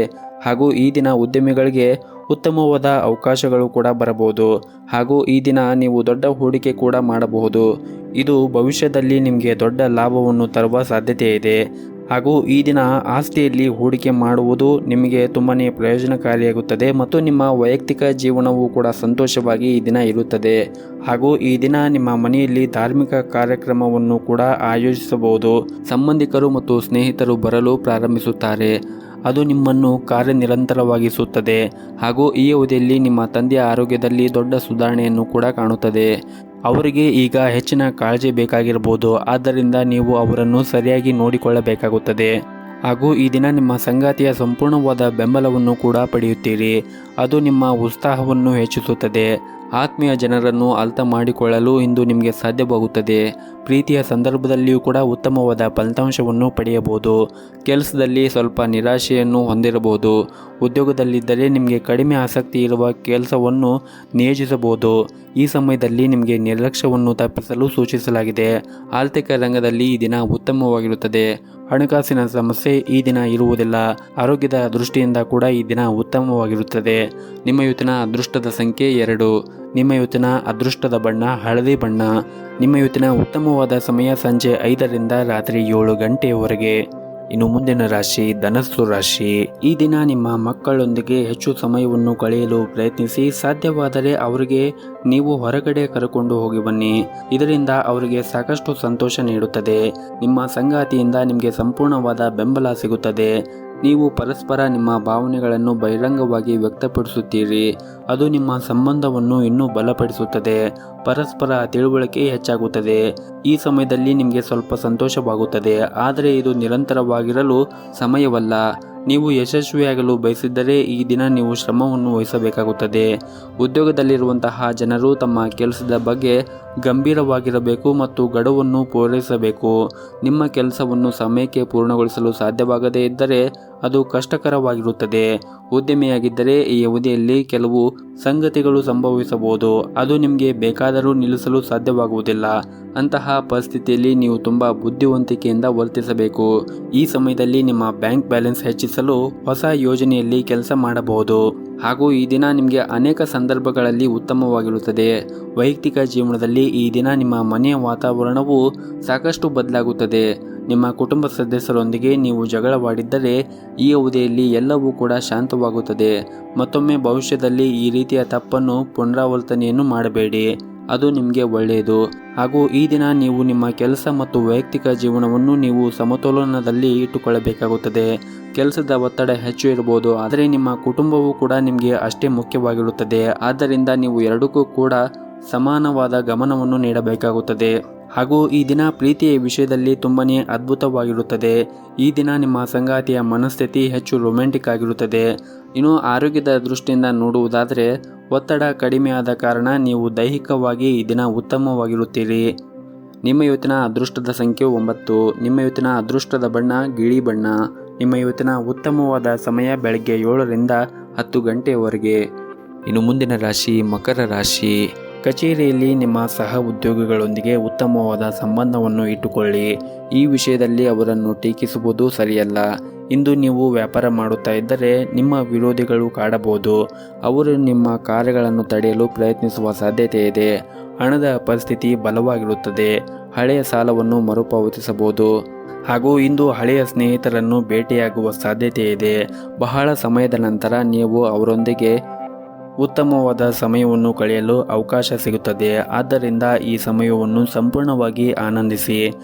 ಹಾಗೂ ಈ ದಿನ ಉದ್ಯಮಿಗಳಿಗೆ ಉತ್ತಮವಾದ ಅವಕಾಶಗಳು ಕೂಡ ಬರಬಹುದು. ಹಾಗೂ ಈ ದಿನ ನೀವು ದೊಡ್ಡ ಹೂಡಿಕೆ ಕೂಡ ಮಾಡಬಹುದು. ಇದು ಭವಿಷ್ಯದಲ್ಲಿ ನಿಮಗೆ ದೊಡ್ಡ ಲಾಭವನ್ನು ತರುವ ಸಾಧ್ಯತೆ ಇದೆ. ಹಾಗೂ ಈ ದಿನ ಆಸ್ತಿಯಲ್ಲಿ ಹೂಡಿಕೆ ಮಾಡುವುದು ನಿಮಗೆ ತುಂಬನೇ ಪ್ರಯೋಜನಕಾರಿಯಾಗುತ್ತದೆ ಮತ್ತು ನಿಮ್ಮ ವೈಯಕ್ತಿಕ ಜೀವನವೂ ಕೂಡ ಸಂತೋಷವಾಗಿ ಈ ದಿನ ಇರುತ್ತದೆ. ಹಾಗೂ ಈ ದಿನ ನಿಮ್ಮ ಮನೆಯಲ್ಲಿ ಧಾರ್ಮಿಕ ಕಾರ್ಯಕ್ರಮವನ್ನು ಕೂಡ ಆಯೋಜಿಸಬಹುದು. ಸಂಬಂಧಿಕರು ಮತ್ತು ಸ್ನೇಹಿತರು ಬರಲು ಪ್ರಾರಂಭಿಸುತ್ತಾರೆ. ಅದು ನಿಮ್ಮನ್ನು ಕಾರ್ಯನಿರಂತರವಾಗಿಸುತ್ತದೆ. ಹಾಗೂ ಈ ಅವಧಿಯಲ್ಲಿ ನಿಮ್ಮ ತಂದೆಯ ಆರೋಗ್ಯದಲ್ಲಿ ದೊಡ್ಡ ಸುಧಾರಣೆಯನ್ನು ಕೂಡ ಕಾಣುತ್ತದೆ. ಅವರಿಗೆ ಈಗ ಹೆಚ್ಚಿನ ಕಾಳಜಿ ಬೇಕಾಗಿರಬಹುದು. ಆದ್ದರಿಂದ ನೀವು ಅವರನ್ನು ಸರಿಯಾಗಿ ನೋಡಿಕೊಳ್ಳಬೇಕಾಗುತ್ತದೆ. ಹಾಗೂ ಈ ದಿನ ನಿಮ್ಮ ಸಂಗಾತಿಯ ಸಂಪೂರ್ಣವಾದ ಬೆಂಬಲವನ್ನು ಕೂಡ ಪಡೆಯುತ್ತೀರಿ. ಅದು ನಿಮ್ಮ ಉತ್ಸಾಹವನ್ನು ಹೆಚ್ಚಿಸುತ್ತದೆ. ಆತ್ಮೀಯ ಜನರನ್ನು ಅರ್ಥ ಮಾಡಿಕೊಳ್ಳಲು ಇಂದು ನಿಮಗೆ ಸಾಧ್ಯವಾಗುತ್ತದೆ. ಪ್ರೀತಿಯ ಸಂದರ್ಭದಲ್ಲಿಯೂ ಕೂಡ ಉತ್ತಮವಾದ ಫಲಿತಾಂಶವನ್ನು ಪಡೆಯಬಹುದು. ಕೆಲಸದಲ್ಲಿ ಸ್ವಲ್ಪ ನಿರಾಶೆಯನ್ನು ಹೊಂದಿರಬಹುದು. ಉದ್ಯೋಗದಲ್ಲಿದ್ದರೆ ನಿಮಗೆ ಕಡಿಮೆ ಆಸಕ್ತಿ ಇರುವ ಕೆಲಸವನ್ನು ನಿಯೋಜಿಸಬಹುದು. ಈ ಸಮಯದಲ್ಲಿ ನಿಮಗೆ ನಿರ್ಲಕ್ಷ್ಯವನ್ನು ತಪ್ಪಿಸಲು ಸೂಚಿಸಲಾಗಿದೆ. ಆರ್ಥಿಕ ರಂಗದಲ್ಲಿ ಈ ದಿನ ಉತ್ತಮವಾಗಿರುತ್ತದೆ. ಹಣಕಾಸಿನ ಸಮಸ್ಯೆ ಈ ದಿನ ಇರುವುದಿಲ್ಲ. ಆರೋಗ್ಯದ ದೃಷ್ಟಿಯಿಂದ ಕೂಡ ಈ ದಿನ ಉತ್ತಮವಾಗಿರುತ್ತದೆ. ನಿಮ್ಮ ಇವತ್ತಿನ ಅದೃಷ್ಟದ ಸಂಖ್ಯೆ 2. ನಿಮ್ಮ ಇವತ್ತಿನ ಅದೃಷ್ಟದ ಬಣ್ಣ ಹಳದಿ ಬಣ್ಣ. ನಿಮ್ಮ ಇವತ್ತಿನ ಉತ್ತಮವಾದ ಸಮಯ ಸಂಜೆ 5ರಿಂದ ರಾತ್ರಿ 7 ಗಂಟೆಯವರೆಗೆ. ಇನ್ನು ಮುಂದಿನ ರಾಶಿ ಧನಸ್ಸು ರಾಶಿ. ಈ ದಿನ ನಿಮ್ಮ ಮಕ್ಕಳೊಂದಿಗೆ ಹೆಚ್ಚು ಸಮಯವನ್ನು ಕಳೆಯಲು ಪ್ರಯತ್ನಿಸಿ. ಸಾಧ್ಯವಾದರೆ ಅವರಿಗೆ ನೀವು ಹೊರಗಡೆ ಕರೆಕೊಂಡು ಹೋಗಿ ಬನ್ನಿ. ಇದರಿಂದ ಅವರಿಗೆ ಸಾಕಷ್ಟು ಸಂತೋಷ ನೀಡುತ್ತದೆ. ನಿಮ್ಮ ಸಂಗಾತಿಯಿಂದ ನಿಮಗೆ ಸಂಪೂರ್ಣವಾದ ಬೆಂಬಲ ಸಿಗುತ್ತದೆ. ನೀವು ಪರಸ್ಪರ ನಿಮ್ಮ ಭಾವನೆಗಳನ್ನು ಬಹಿರಂಗವಾಗಿ ವ್ಯಕ್ತಪಡಿಸುತ್ತೀರಿ. ಅದು ನಿಮ್ಮ ಸಂಬಂಧವನ್ನು ಇನ್ನೂ ಬಲಪಡಿಸುತ್ತದೆ. ಪರಸ್ಪರ ತಿಳುವಳಿಕೆ ಹೆಚ್ಚಾಗುತ್ತದೆ. ಈ ಸಮಯದಲ್ಲಿ ನಿಮಗೆ ಸ್ವಲ್ಪ ಸಂತೋಷವಾಗುತ್ತದೆ, ಆದರೆ ಇದು ನಿರಂತರವಾಗಿರಲು ಸಮಯವಲ್ಲ. ನೀವು ಯಶಸ್ವಿಯಾಗಲು ಬಯಸಿದ್ದರೆ ಈ ದಿನ ನೀವು ಶ್ರಮವನ್ನು ವಹಿಸಬೇಕಾಗುತ್ತದೆ. ಉದ್ಯೋಗದಲ್ಲಿರುವಂತಹ ಜನರು ತಮ್ಮ ಕೆಲಸದ ಬಗ್ಗೆ ಗಂಭೀರವಾಗಿರಬೇಕು ಮತ್ತು ಗಡುವನ್ನು ಪೂರೈಸಬೇಕು. ನಿಮ್ಮ ಕೆಲಸವನ್ನು ಸಮಯಕ್ಕೆ ಪೂರ್ಣಗೊಳಿಸಲು ಸಾಧ್ಯವಾಗದೇ ಇದ್ದರೆ ಅದು ಕಷ್ಟಕರವಾಗಿರುತ್ತದೆ. ಉದ್ಯಮಿಯಾಗಿದ್ದರೆ ಈ ಅವಧಿಯಲ್ಲಿ ಕೆಲವು ಸಂಗತಿಗಳು ಸಂಭವಿಸಬಹುದು. ಅದು ನಿಮಗೆ ಬೇಕಾದರೂ ನಿಲ್ಲಿಸಲು ಸಾಧ್ಯವಾಗುವುದಿಲ್ಲ. ಅಂತಹ ಪರಿಸ್ಥಿತಿಯಲ್ಲಿ ನೀವು ತುಂಬ ಬುದ್ಧಿವಂತಿಕೆಯಿಂದ ವರ್ತಿಸಬೇಕು. ಈ ಸಮಯದಲ್ಲಿ ನಿಮ್ಮ ಬ್ಯಾಂಕ್ ಬ್ಯಾಲೆನ್ಸ್ ಹೆಚ್ಚಿಸಲು ಹೊಸ ಯೋಜನೆಯಲ್ಲಿ ಕೆಲಸ ಮಾಡಬಹುದು. ಹಾಗೂ ಈ ದಿನ ನಿಮಗೆ ಅನೇಕ ಸಂದರ್ಭಗಳಲ್ಲಿ ಉತ್ತಮವಾಗಿರುತ್ತದೆ. ವೈಯಕ್ತಿಕ ಜೀವನದಲ್ಲಿ ಈ ದಿನ ನಿಮ್ಮ ಮನೆಯ ವಾತಾವರಣವು ಸಾಕಷ್ಟು ಬದಲಾಗುತ್ತದೆ. ನಿಮ್ಮ ಕುಟುಂಬ ಸದಸ್ಯರೊಂದಿಗೆ ನೀವು ಜಗಳವಾಡಿದ್ದರೆ ಈ ಅವಧಿಯಲ್ಲಿ ಎಲ್ಲವೂ ಕೂಡ ಶಾಂತವಾಗುತ್ತದೆ. ಮತ್ತೊಮ್ಮೆ ಭವಿಷ್ಯದಲ್ಲಿ ಈ ರೀತಿಯ ತಪ್ಪನ್ನು ಪುನರಾವರ್ತನೆಯನ್ನು ಮಾಡಬೇಡಿ. ಅದು ನಿಮಗೆ ಒಳ್ಳೆಯದು. ಹಾಗೂ ಈ ದಿನ ನೀವು ನಿಮ್ಮ ಕೆಲಸ ಮತ್ತು ವೈಯಕ್ತಿಕ ಜೀವನವನ್ನು ನೀವು ಸಮತೋಲನದಲ್ಲಿ ಇಟ್ಟುಕೊಳ್ಳಬೇಕಾಗುತ್ತದೆ. ಕೆಲಸದ ಒತ್ತಡ ಹೆಚ್ಚು ಇರಬಹುದು, ಆದರೆ ನಿಮ್ಮ ಕುಟುಂಬವು ಕೂಡ ನಿಮಗೆ ಅಷ್ಟೇ ಮುಖ್ಯವಾಗಿರುತ್ತದೆ. ಆದ್ದರಿಂದ ನೀವು ಎರಡಕ್ಕೂ ಕೂಡ ಸಮಾನವಾದ ಗಮನವನ್ನು ನೀಡಬೇಕಾಗುತ್ತದೆ. ಹಾಗೂ ಈ ದಿನ ಪ್ರೀತಿಯ ವಿಷಯದಲ್ಲಿ ತುಂಬನೇ ಅದ್ಭುತವಾಗಿರುತ್ತದೆ. ಈ ದಿನ ನಿಮ್ಮ ಸಂಗಾತಿಯ ಮನಸ್ಥಿತಿ ಹೆಚ್ಚು ರೊಮ್ಯಾಂಟಿಕ್ ಆಗಿರುತ್ತದೆ. ಇನ್ನು ಆರೋಗ್ಯದ ದೃಷ್ಟಿಯಿಂದ ನೋಡುವುದಾದರೆ ಒತ್ತಡ ಕಡಿಮೆಯಾದ ಕಾರಣ ನೀವು ದೈಹಿಕವಾಗಿ ಈ ದಿನ ಉತ್ತಮವಾಗಿರುತ್ತೀರಿ. ನಿಮ್ಮ ಇವತ್ತಿನ ಅದೃಷ್ಟದ ಸಂಖ್ಯೆ 9. ನಿಮ್ಮ ಇವತ್ತಿನ ಅದೃಷ್ಟದ ಬಣ್ಣ ಗಿಳಿ ಬಣ್ಣ. ನಿಮ್ಮ ಇವತ್ತಿನ ಉತ್ತಮವಾದ ಸಮಯ ಬೆಳಗ್ಗೆ 7ರಿಂದ 10 ಗಂಟೆಯವರೆಗೆ. ಇನ್ನು ಮುಂದಿನ ರಾಶಿ ಮಕರ ರಾಶಿ. ಕಚೇರಿಯಲ್ಲಿ ನಿಮ್ಮ ಸಹ ಉದ್ಯೋಗಿಗಳೊಂದಿಗೆ ಉತ್ತಮವಾದ ಸಂಬಂಧವನ್ನು ಇಟ್ಟುಕೊಳ್ಳಿ. ಈ ವಿಷಯದಲ್ಲಿ ಅವರನ್ನು ಟೀಕಿಸುವುದು ಸರಿಯಲ್ಲ. ಇಂದು ನೀವು ವ್ಯಾಪಾರ ಮಾಡುತ್ತಾ ಇದ್ದರೆ ನಿಮ್ಮ ವಿರೋಧಿಗಳು ಕಾಡಬಹುದು. ಅವರು ನಿಮ್ಮ ಕಾರ್ಯಗಳನ್ನು ತಡೆಯಲು ಪ್ರಯತ್ನಿಸುವ ಸಾಧ್ಯತೆ ಇದೆ. ಹಣದ ಪರಿಸ್ಥಿತಿ ಬಲವಾಗಿರುತ್ತದೆ. ಹಳೆಯ ಸಾಲವನ್ನು ಮರುಪಾವತಿಸಬಹುದು. ಹಾಗೂ ಇಂದು ಹಳೆಯ ಸ್ನೇಹಿತರನ್ನು ಭೇಟಿಯಾಗುವ ಸಾಧ್ಯತೆ ಇದೆ. ಬಹಳ ಸಮಯದ ನಂತರ ನೀವು ಅವರೊಂದಿಗೆ ಉತ್ತಮವಾದ ಸಮಯವನ್ನು ಕಳೆಯಲು ಅವಕಾಶ ಸಿಗುತ್ತದೆ. ಆದ್ದರಿಂದ ಈ ಸಮಯವನ್ನು ಸಂಪೂರ್ಣವಾಗಿ ಆನಂದಿಸಿ.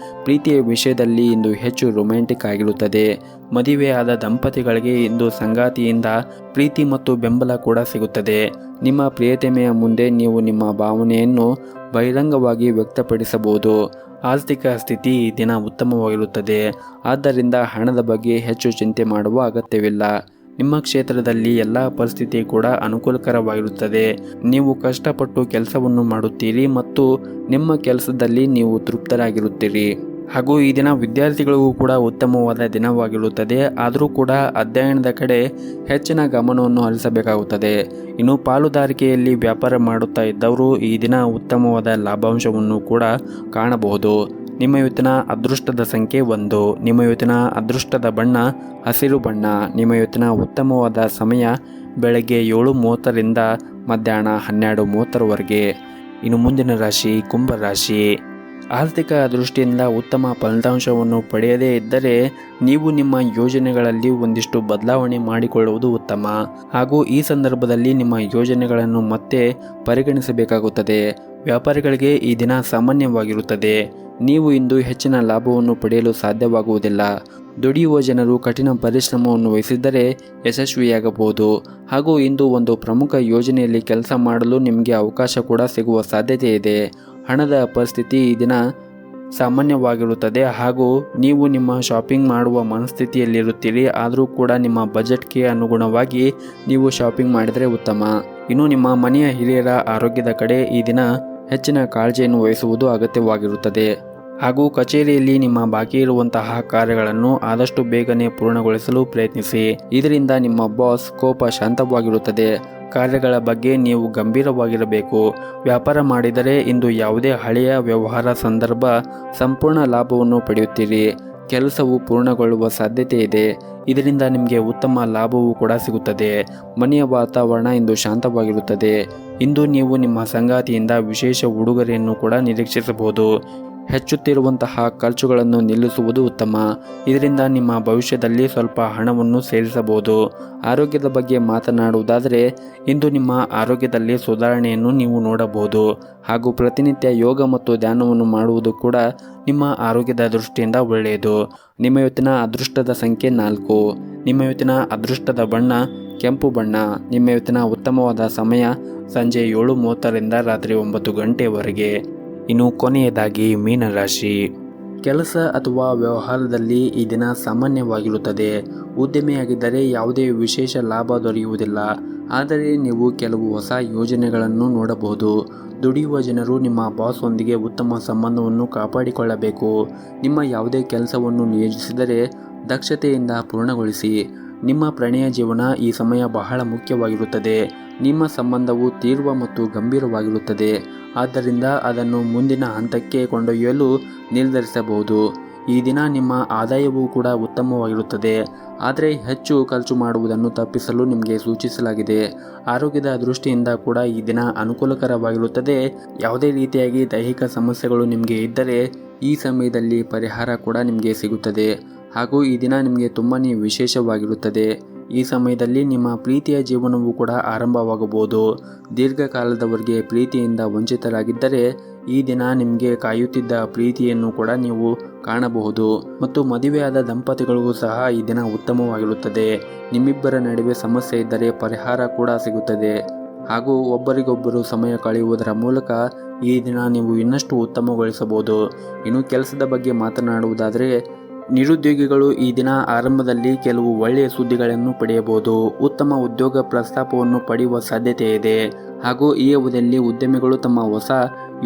ಪ್ರೀತಿಯ ವಿಷಯದಲ್ಲಿ ಇಂದು ಹೆಚ್ಚು ರೊಮ್ಯಾಂಟಿಕ್ ಆಗಿರುತ್ತದೆ. ಮದುವೆಯಾದ ದಂಪತಿಗಳಿಗೆ ಇಂದು ಸಂಗಾತಿಯಿಂದ ಪ್ರೀತಿ ಮತ್ತು ಬೆಂಬಲ ಕೂಡ ಸಿಗುತ್ತದೆ. ನಿಮ್ಮ ಪ್ರಿಯತಮೆಯ ಮುಂದೆ ನೀವು ನಿಮ್ಮ ಭಾವನೆಯನ್ನು ಬಹಿರಂಗವಾಗಿ ವ್ಯಕ್ತಪಡಿಸಬಹುದು. ಆರ್ಥಿಕ ಸ್ಥಿತಿ ಈ ದಿನ ಉತ್ತಮವಾಗಿರುತ್ತದೆ. ಆದ್ದರಿಂದ ಹಣದ ಬಗ್ಗೆ ಹೆಚ್ಚು ಚಿಂತೆ ಮಾಡುವ ಅಗತ್ಯವಿಲ್ಲ. ನಿಮ್ಮ ಕ್ಷೇತ್ರದಲ್ಲಿ ಎಲ್ಲ ಪರಿಸ್ಥಿತಿ ಕೂಡ ಅನುಕೂಲಕರವಾಗಿರುತ್ತದೆ. ನೀವು ಕಷ್ಟಪಟ್ಟು ಕೆಲಸವನ್ನು ಮಾಡುತ್ತೀರಿ ಮತ್ತು ನಿಮ್ಮ ಕೆಲಸದಲ್ಲಿ ನೀವು ತೃಪ್ತರಾಗಿರುತ್ತೀರಿ. ಹಾಗೂ ಈ ದಿನ ವಿದ್ಯಾರ್ಥಿಗಳಿಗೂ ಕೂಡ ಉತ್ತಮವಾದ ದಿನವಾಗಿರುತ್ತದೆ. ಆದರೂ ಕೂಡ ಅಧ್ಯಯನದ ಕಡೆ ಹೆಚ್ಚಿನ ಗಮನವನ್ನು ಹರಿಸಬೇಕಾಗುತ್ತದೆ. ಇನ್ನು ಪಾಲುದಾರಿಕೆಯಲ್ಲಿ ವ್ಯಾಪಾರ ಮಾಡುತ್ತಾ ಇದ್ದವರು ಈ ದಿನ ಉತ್ತಮವಾದ ಲಾಭಾಂಶವನ್ನು ಕೂಡ ಕಾಣಬಹುದು. ನಿಮ್ಮ ಇವತ್ತಿನ ಅದೃಷ್ಟದ ಸಂಖ್ಯೆ 1. ನಿಮ್ಮ ಇವತ್ತಿನ ಅದೃಷ್ಟದ ಬಣ್ಣ ಹಸಿರು ಬಣ್ಣ. ನಿಮ್ಮ ಇವತ್ತಿನ ಉತ್ತಮವಾದ ಸಮಯ ಬೆಳಗ್ಗೆ 7:30ರಿಂದ ಮಧ್ಯಾಹ್ನ 12:30ರವರೆಗೆ. ಇನ್ನು ಮುಂದಿನ ರಾಶಿ ಕುಂಭರಾಶಿ. ಆರ್ಥಿಕ ದೃಷ್ಟಿಯಿಂದ ಉತ್ತಮ ಫಲಿತಾಂಶವನ್ನು ಪಡೆಯದೇ ಇದ್ದರೆ ನೀವು ನಿಮ್ಮ ಯೋಜನೆಗಳಲ್ಲಿ ಒಂದಿಷ್ಟು ಬದಲಾವಣೆ ಮಾಡಿಕೊಳ್ಳುವುದು ಉತ್ತಮ. ಹಾಗೂ ಈ ಸಂದರ್ಭದಲ್ಲಿ ನಿಮ್ಮ ಯೋಜನೆಗಳನ್ನು ಮತ್ತೆ ಪರಿಗಣಿಸಬೇಕಾಗುತ್ತದೆ. ವ್ಯಾಪಾರಿಗಳಿಗೆ ಈ ದಿನ ಸಾಮಾನ್ಯವಾಗಿರುತ್ತದೆ. ನೀವು ಇಂದು ಹೆಚ್ಚಿನ ಲಾಭವನ್ನು ಪಡೆಯಲು ಸಾಧ್ಯವಾಗುವುದಿಲ್ಲ. ದುಡಿಯುವ ಜನರು ಕಠಿಣ ಪರಿಶ್ರಮವನ್ನು ವಹಿಸಿದ್ದರೆ ಯಶಸ್ವಿಯಾಗಬಹುದು. ಹಾಗೂ ಇಂದು ಒಂದು ಪ್ರಮುಖ ಯೋಜನೆಯಲ್ಲಿ ಕೆಲಸ ಮಾಡಲು ನಿಮಗೆ ಅವಕಾಶ ಕೂಡ ಸಿಗುವ ಸಾಧ್ಯತೆ ಇದೆ. ಹಣದ ಪರಿಸ್ಥಿತಿ ಈ ದಿನ ಸಾಮಾನ್ಯವಾಗಿರುತ್ತದೆ. ಹಾಗೂ ನೀವು ನಿಮ್ಮ ಶಾಪಿಂಗ್ ಮಾಡುವ ಮನಸ್ಥಿತಿಯಲ್ಲಿರುತ್ತೀರಿ. ಆದರೂ ಕೂಡ ನಿಮ್ಮ ಬಜೆಟ್ಗೆ ಅನುಗುಣವಾಗಿ ನೀವು ಶಾಪಿಂಗ್ ಮಾಡಿದರೆ ಉತ್ತಮ. ಇನ್ನು ನಿಮ್ಮ ಮನೆಯ ಹಿರಿಯರ ಆರೋಗ್ಯದ ಕಡೆ ಈ ದಿನ ಹೆಚ್ಚಿನ ಕಾಳಜಿಯನ್ನು ವಹಿಸುವುದು ಅಗತ್ಯವಾಗಿರುತ್ತದೆ. ಹಾಗೂ ಕಚೇರಿಯಲ್ಲಿ ನಿಮ್ಮ ಬಾಕಿ ಇರುವಂತಹ ಕಾರ್ಯಗಳನ್ನು ಆದಷ್ಟು ಬೇಗನೆ ಪೂರ್ಣಗೊಳಿಸಲು ಪ್ರಯತ್ನಿಸಿ. ಇದರಿಂದ ನಿಮ್ಮ ಬಾಸ್ ಕೋಪ ಶಾಂತವಾಗಿರುತ್ತದೆ. ಕಾರ್ಯಗಳ ಬಗ್ಗೆ ನೀವು ಗಂಭೀರವಾಗಿರಬೇಕು. ವ್ಯಾಪಾರ ಮಾಡಿದರೆ ಇಂದು ಯಾವುದೇ ಹಳೆಯ ವ್ಯವಹಾರ ಸಂದರ್ಭ ಸಂಪೂರ್ಣ ಲಾಭವನ್ನು ಪಡೆಯುತ್ತೀರಿ. ಕೆಲಸವು ಪೂರ್ಣಗೊಳ್ಳುವ ಸಾಧ್ಯತೆ ಇದೆ. ಇದರಿಂದ ನಿಮಗೆ ಉತ್ತಮ ಲಾಭವೂ ಕೂಡ ಸಿಗುತ್ತದೆ. ಮನೆಯ ವಾತಾವರಣ ಇಂದು ಶಾಂತವಾಗಿರುತ್ತದೆ. ಇಂದು ನೀವು ನಿಮ್ಮ ಸಂಗಾತಿಯಿಂದ ವಿಶೇಷ ಉಡುಗೊರೆಯನ್ನು ಕೂಡ ನಿರೀಕ್ಷಿಸಬಹುದು. ಹೆಚ್ಚುತ್ತಿರುವಂತಹ ಖರ್ಚುಗಳನ್ನು ನಿಲ್ಲಿಸುವುದು ಉತ್ತಮ. ಇದರಿಂದ ನಿಮ್ಮ ಭವಿಷ್ಯದಲ್ಲಿ ಸ್ವಲ್ಪ ಹಣವನ್ನು ಸೇರಿಸಬಹುದು. ಆರೋಗ್ಯದ ಬಗ್ಗೆ ಮಾತನಾಡುವುದಾದರೆ ಇಂದು ನಿಮ್ಮ ಆರೋಗ್ಯದಲ್ಲಿ ಸುಧಾರಣೆಯನ್ನು ನೀವು ನೋಡಬಹುದು. ಹಾಗೂ ಪ್ರತಿನಿತ್ಯ ಯೋಗ ಮತ್ತು ಧ್ಯಾನವನ್ನು ಮಾಡುವುದು ಕೂಡ ನಿಮ್ಮ ಆರೋಗ್ಯದ ದೃಷ್ಟಿಯಿಂದ ಒಳ್ಳೆಯದು. ನಿಮ್ಮ ಇವತ್ತಿನ ಅದೃಷ್ಟದ ಸಂಖ್ಯೆ 4. ನಿಮ್ಮ ಇವತ್ತಿನ ಅದೃಷ್ಟದ ಬಣ್ಣ ಕೆಂಪು ಬಣ್ಣ. ನಿಮ್ಮ ಇವತ್ತಿನ ಉತ್ತಮವಾದ ಸಮಯ ಸಂಜೆ 7:30ರಿಂದ ರಾತ್ರಿ 9 ಗಂಟೆವರೆಗೆ. ಇನ್ನು ಕೊನೆಯದಾಗಿ ಮೀನರಾಶಿ. ಕೆಲಸ ಅಥವಾ ವ್ಯವಹಾರದಲ್ಲಿ ಈ ದಿನ ಸಾಮಾನ್ಯವಾಗಿರುತ್ತದೆ. ಉದ್ಯಮಿಯಾಗಿದ್ದರೆ ಯಾವುದೇ ವಿಶೇಷ ಲಾಭ ದೊರೆಯುವುದಿಲ್ಲ, ಆದರೆ ನೀವು ಕೆಲವು ಹೊಸ ಯೋಜನೆಗಳನ್ನು ನೋಡಬಹುದು. ದುಡಿಯುವ ಜನರು ನಿಮ್ಮ ಬಾಸ್ ಒಂದಿಗೆ ಉತ್ತಮ ಸಂಬಂಧವನ್ನು ಕಾಪಾಡಿಕೊಳ್ಳಬೇಕು. ನಿಮ್ಮ ಯಾವುದೇ ಕೆಲಸವನ್ನು ನಿಯೋಜಿಸಿದರೆ ದಕ್ಷತೆಯಿಂದ ಪೂರ್ಣಗೊಳಿಸಿ. ನಿಮ್ಮ ಪ್ರಣಯ ಜೀವನ ಈ ಸಮಯ ಬಹಳ ಮುಖ್ಯವಾಗಿರುತ್ತದೆ. ನಿಮ್ಮ ಸಂಬಂಧವು ತೀವ್ರ ಮತ್ತು ಗಂಭೀರವಾಗಿರುತ್ತದೆ, ಆದ್ದರಿಂದ ಅದನ್ನು ಮುಂದಿನ ಹಂತಕ್ಕೆ ಕೊಂಡೊಯ್ಯಲು ನಿರ್ಧರಿಸಬಹುದು. ಈ ದಿನ ನಿಮ್ಮ ಆದಾಯವೂ ಕೂಡ ಉತ್ತಮವಾಗಿರುತ್ತದೆ, ಆದರೆ ಹೆಚ್ಚು ಖರ್ಚು ಮಾಡುವುದನ್ನು ತಪ್ಪಿಸಲು ನಿಮಗೆ ಸೂಚಿಸಲಾಗಿದೆ. ಆರೋಗ್ಯದ ದೃಷ್ಟಿಯಿಂದ ಕೂಡ ಈ ದಿನ ಅನುಕೂಲಕರವಾಗಿರುತ್ತದೆ. ಯಾವುದೇ ರೀತಿಯಾಗಿ ದೈಹಿಕ ಸಮಸ್ಯೆಗಳು ನಿಮಗೆ ಇದ್ದರೆ ಈ ಸಮಯದಲ್ಲಿ ಪರಿಹಾರ ಕೂಡ ನಿಮಗೆ ಸಿಗುತ್ತದೆ. ಹಾಗೂ ಈ ದಿನ ನಿಮಗೆ ತುಂಬಾ ವಿಶೇಷವಾಗಿರುತ್ತದೆ. ಈ ಸಮಯದಲ್ಲಿ ನಿಮ್ಮ ಪ್ರೀತಿಯ ಜೀವನವೂ ಕೂಡ ಆರಂಭವಾಗಬಹುದು. ದೀರ್ಘಕಾಲದವರೆಗೆ ಪ್ರೀತಿಯಿಂದ ವಂಚಿತರಾಗಿದ್ದರೆ ಈ ದಿನ ನಿಮಗೆ ಕಾಯುತ್ತಿದ್ದ ಪ್ರೀತಿಯನ್ನು ಕೂಡ ನೀವು ಕಾಣಬಹುದು. ಮತ್ತು ಮದುವೆಯಾದ ದಂಪತಿಗಳಿಗೂ ಸಹ ಈ ದಿನ ಉತ್ತಮವಾಗಿರುತ್ತದೆ. ನಿಮ್ಮಿಬ್ಬರ ನಡುವೆ ಸಮಸ್ಯೆ ಇದ್ದರೆ ಪರಿಹಾರ ಕೂಡ ಸಿಗುತ್ತದೆ. ಹಾಗೂ ಒಬ್ಬರಿಗೊಬ್ಬರು ಸಮಯ ಕಳೆಯುವುದರ ಮೂಲಕ ಈ ದಿನ ನೀವು ಇನ್ನಷ್ಟು ಉತ್ತಮಗೊಳಿಸಬಹುದು. ಇನ್ನು ಕೆಲಸದ ಬಗ್ಗೆ ಮಾತನಾಡುವುದಾದರೆ, ನಿರುದ್ಯೋಗಿಗಳು ಈ ದಿನ ಆರಂಭದಲ್ಲಿ ಕೆಲವು ಒಳ್ಳೆಯ ಸುದ್ದಿಗಳನ್ನು ಪಡೆಯಬಹುದು. ಉತ್ತಮ ಉದ್ಯೋಗ ಪ್ರಸ್ತಾಪವನ್ನು ಪಡೆಯುವ ಸಾಧ್ಯತೆ ಇದೆ. ಹಾಗೂ ಈ ಅವಧಿಯಲ್ಲಿ ಉದ್ಯಮಿಗಳು ತಮ್ಮ ಹೊಸ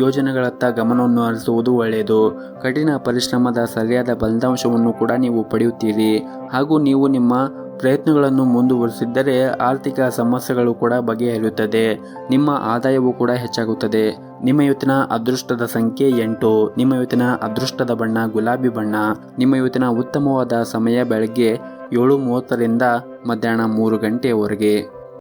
ಯೋಜನೆಗಳತ್ತ ಗಮನವನ್ನು ಹರಿಸುವುದು ಒಳ್ಳೆಯದು. ಕಠಿಣ ಪರಿಶ್ರಮದ ಸರಿಯಾದ ಫಲಿತಾಂಶವನ್ನು ಕೂಡ ನೀವು ಪಡೆಯುತ್ತೀರಿ. ಹಾಗೂ ನೀವು ನಿಮ್ಮ ಪ್ರಯತ್ನಗಳನ್ನು ಮುಂದುವರಿಸಿದ್ದರೆ ಆರ್ಥಿಕ ಸಮಸ್ಯೆಗಳು ಕೂಡ ಬಗೆಹರಿಯುತ್ತದೆ. ನಿಮ್ಮ ಆದಾಯವೂ ಕೂಡ ಹೆಚ್ಚಾಗುತ್ತದೆ. ನಿಮ್ಮ ಇವತ್ತಿನ ಅದೃಷ್ಟದ ಸಂಖ್ಯೆ 8. ನಿಮ್ಮ ಇವತ್ತಿನ ಅದೃಷ್ಟದ ಬಣ್ಣ ಗುಲಾಬಿ ಬಣ್ಣ. ನಿಮ್ಮ ಇವತ್ತಿನ ಉತ್ತಮವಾದ ಸಮಯ ಬೆಳಗ್ಗೆ 7:30ರಿಂದ ಮಧ್ಯಾಹ್ನ 3 ಗಂಟೆಯವರೆಗೆ.